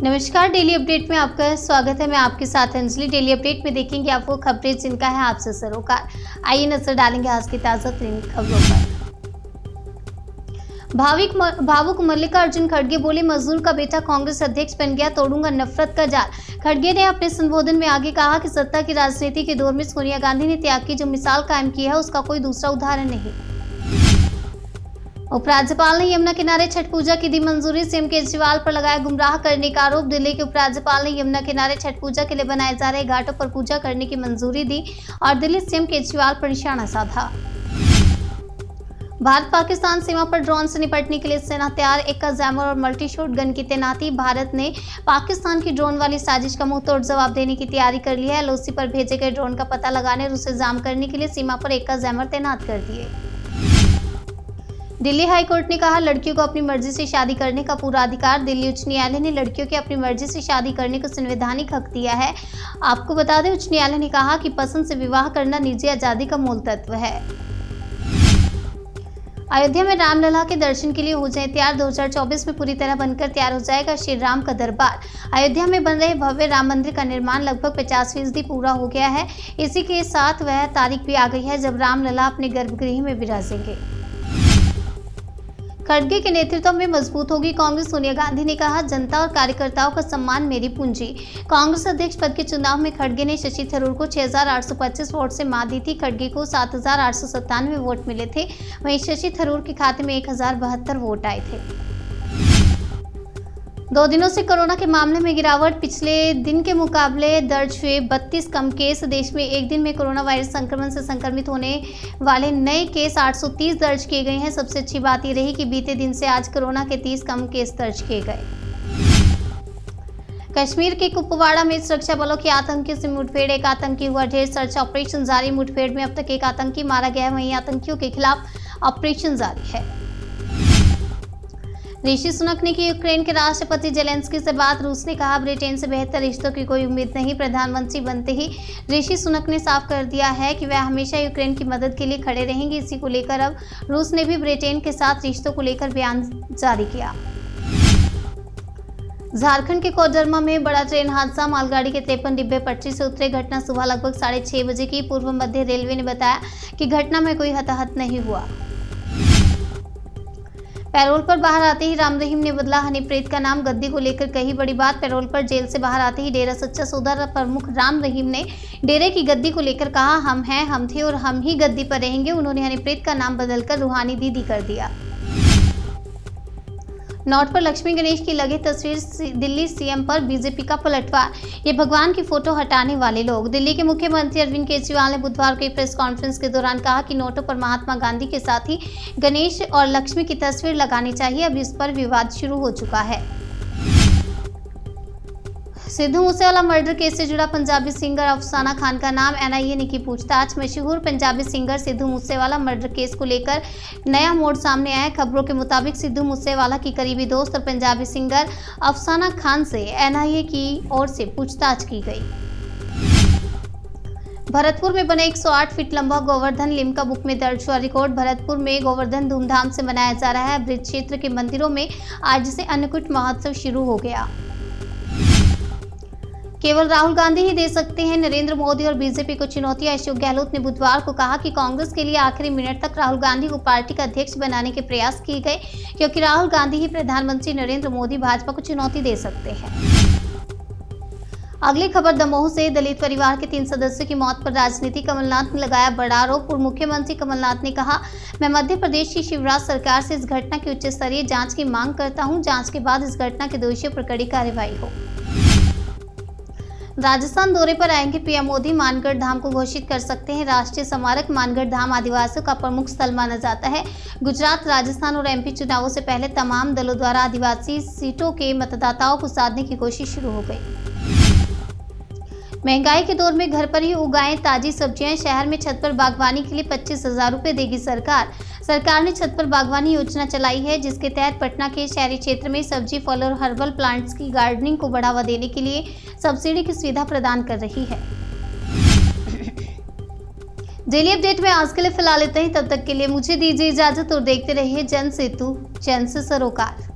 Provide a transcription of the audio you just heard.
नमस्कार, daily update में आपका स्वागत है। मैं आपके साथ अंजलि। डेली अपडेट में देखेंगे आपको खबरें जिनका है आपसे सरोकार। आइए नजर डालेंगे आज की ताजा तरीन खबरों पर। भावुक मल्लिकार्जुन खड़गे बोले, मजदूर का बेटा कांग्रेस अध्यक्ष बन गया, तोड़ूंगा नफरत का जाल। खड़गे ने अपने संबोधन में आगे कहा कि सत्ता की राजनीति के दौर में सोनिया गांधी ने त्याग की जो मिसाल कायम की है, उसका कोई दूसरा उदाहरण नहीं। उपराज्यपाल ने यमुना किनारे छठ पूजा की दी मंजूरी। सीएम केजरीवाल पर लगाया गुमराह करने का आरोप। दिल्ली के उपराज्यपाल ने यमुना किनारे छठ पूजा के लिए बनाए जा रहे घाटों पर पूजा करने की मंजूरी दी और दिल्ली सीएम केजरीवाल पर निशाना साधा। भारत पाकिस्तान सीमा पर ड्रोन से निपटने के लिए सेना तैयार। एक्का जैमर और मल्टी शॉट गन की तैनाती। भारत ने पाकिस्तान की ड्रोन वाली साजिश का मुंहतोड़ जवाब देने की तैयारी कर ली है। एलओसी पर भेजे गए ड्रोन का पता लगाने और उसे जाम करने के लिए सीमा पर एक्का जैमर तैनात कर दिए। दिल्ली हाई कोर्ट ने कहा, लड़कियों को अपनी मर्जी से शादी करने का पूरा अधिकार। दिल्ली उच्च न्यायालय ने लड़कियों के अपनी मर्जी से शादी करने को संवैधानिक हक दिया है। आपको बता दें, उच्च न्यायालय ने कहा कि पसंद से विवाह करना निजी आजादी का मूल तत्व है। अयोध्या में रामलला के दर्शन के लिए हो जाए तैयार। 2024 में पूरी तरह बनकर तैयार हो जाएगा श्री राम का दरबार। अयोध्या में बन रहे भव्य राम मंदिर का निर्माण लगभग 50% पूरा हो गया है। इसी के साथ वह तारीख भी आ गई है जब रामलला अपने गर्भगृह में विराजेंगे। खड़गे के नेतृत्व में मजबूत होगी कांग्रेस। सोनिया गांधी ने कहा, जनता और कार्यकर्ताओं का सम्मान मेरी पूंजी। कांग्रेस अध्यक्ष पद के चुनाव में खड़गे ने शशि थरूर को 6,825 वोट से मात दी थी। खड़गे को 7,897 वोट मिले थे। वहीं शशि थरूर के खाते में 1,072 वोट आए थे। 2 दिनों से कोरोना के मामले में गिरावट। पिछले दिन के मुकाबले दर्ज हुए 32 कम केस। देश में एक दिन में कोरोना वायरस संक्रमण से संक्रमित होने वाले नए केस 830 दर्ज किए गए हैं। सबसे अच्छी बात यह रही कि बीते दिन से आज कोरोना के 30 कम केस दर्ज किए गए। कश्मीर के कुपवाड़ा में सुरक्षा बलों की आतंकी से मुठभेड़। एक आतंकी हुआ ढेर। सर्च ऑपरेशन जारी। मुठभेड़ में अब तक एक आतंकी मारा गया है। वहीं आतंकियों के खिलाफ ऑपरेशन जारी है। ऋषि सुनक ने की यूक्रेन के राष्ट्रपति जेलेंस्की से बात। रूस ने कहा, ब्रिटेन से बेहतर रिश्तों की कोई उम्मीद नहीं। प्रधानमंत्री बनते ही ऋषि सुनक ने साफ कर दिया है कि वह हमेशा यूक्रेन की मदद के लिए खड़े रहेंगे। इसी को लेकर अब रूस ने भी ब्रिटेन के साथ रिश्तों को लेकर बयान जारी किया। झारखंड के कोडरमा में बड़ा ट्रेन हादसा। मालगाड़ी के 53 डिब्बे पटरी से उतरे। घटना सुबह लगभग 6:30 बजे की। पूर्व मध्य रेलवे ने बताया कि घटना में कोई हताहत नहीं हुआ। पैरोल पर बाहर आते ही राम रहीम ने बदला हनीप्रीत का नाम। गद्दी को लेकर कही बड़ी बात। पैरोल पर जेल से बाहर आते ही डेरा सच्चा सौदा प्रमुख राम रहीम ने डेरे की गद्दी को लेकर कहा, हम हैं, हम थे और हम ही गद्दी पर रहेंगे। उन्होंने हनीप्रीत का नाम बदलकर रूहानी दीदी कर दिया। नोट पर लक्ष्मी गणेश की लगी तस्वीर। दिल्ली सीएम पर बीजेपी का पलटवार। ये भगवान की फोटो हटाने वाले लोग। दिल्ली के मुख्यमंत्री अरविंद केजरीवाल ने बुधवार को एक प्रेस कॉन्फ्रेंस के दौरान कहा कि नोटों पर महात्मा गांधी के साथ ही गणेश और लक्ष्मी की तस्वीर लगानी चाहिए। अब इस पर विवाद शुरू हो चुका है। सिद्धू मूसेवाला मर्डर केस से जुड़ा पंजाबी सिंगर अफसाना खान का नाम। एनआईए ने की पूछताछ। मशहूर Punjabi singer Sidhu Moosewala murder case को लेकर नया मोड़ सामने आया। खबरों के मुताबिक सिद्धू मूसेवाला की करीबी दोस्त और पंजाबी सिंगर अफसाना खान से एनआईए की ओर से पूछताछ की गई। भरतपुर में बने 108 फीट लंबा गोवर्धन लिम्का बुक में दर्ज हुआ रिकॉर्ड। भरतपुर में गोवर्धन धूमधाम से मनाया जा रहा है। ब्रिज क्षेत्र के मंदिरों में आज से अन्नकूट महोत्सव शुरू हो गया। केवल राहुल गांधी ही दे सकते हैं नरेंद्र मोदी और बीजेपी को चुनौती। अशोक गहलोत ने बुधवार को कहा कि कांग्रेस के लिए आखिरी मिनट तक राहुल गांधी को पार्टी का अध्यक्ष बनाने के प्रयास किए गए, क्योंकि राहुल गांधी ही प्रधानमंत्री नरेंद्र मोदी भाजपा को चुनौती दे सकते हैं। अगली खबर दमोह से। दलित परिवार के 3 सदस्यों की मौत पर राजनीति। कमलनाथ ने लगाया बड़ा आरोप। पूर्व मुख्यमंत्री कमलनाथ ने कहा, मैं मध्य प्रदेश की शिवराज सरकार से इस घटना की उच्च स्तरीय जांच की मांग करता हूं। जांच के बाद इस घटना के दोषियों पर कड़ी कार्रवाई हो। राजस्थान दौरे पर आएंगे पीएम मोदी। मानगढ़ धाम को घोषित कर सकते हैं राष्ट्रीय स्मारक। मानगढ़ धाम आदिवासियों का प्रमुख स्थल माना जाता है। गुजरात, राजस्थान और एमपी चुनावों से पहले तमाम दलों द्वारा आदिवासी सीटों के मतदाताओं को साधने की कोशिश शुरू हो गई। महंगाई के दौर में घर पर ही उगाएं ताजी सब्जियां। शहर में छत पर बागवानी के लिए 25,000 रुपये देगी सरकार। सरकार ने छत पर बागवानी योजना चलाई है, जिसके तहत पटना के शहरी क्षेत्र में सब्जी, फल और हर्बल प्लांट्स की गार्डनिंग को बढ़ावा देने के लिए सब्सिडी की सुविधा प्रदान कर रही है। डेली अपडेट में आज के लिए फिलहाल इतना ही। तब तक के लिए मुझे दीजिए इजाजत और देखते रहिए जन सेतु जन से सरोकार।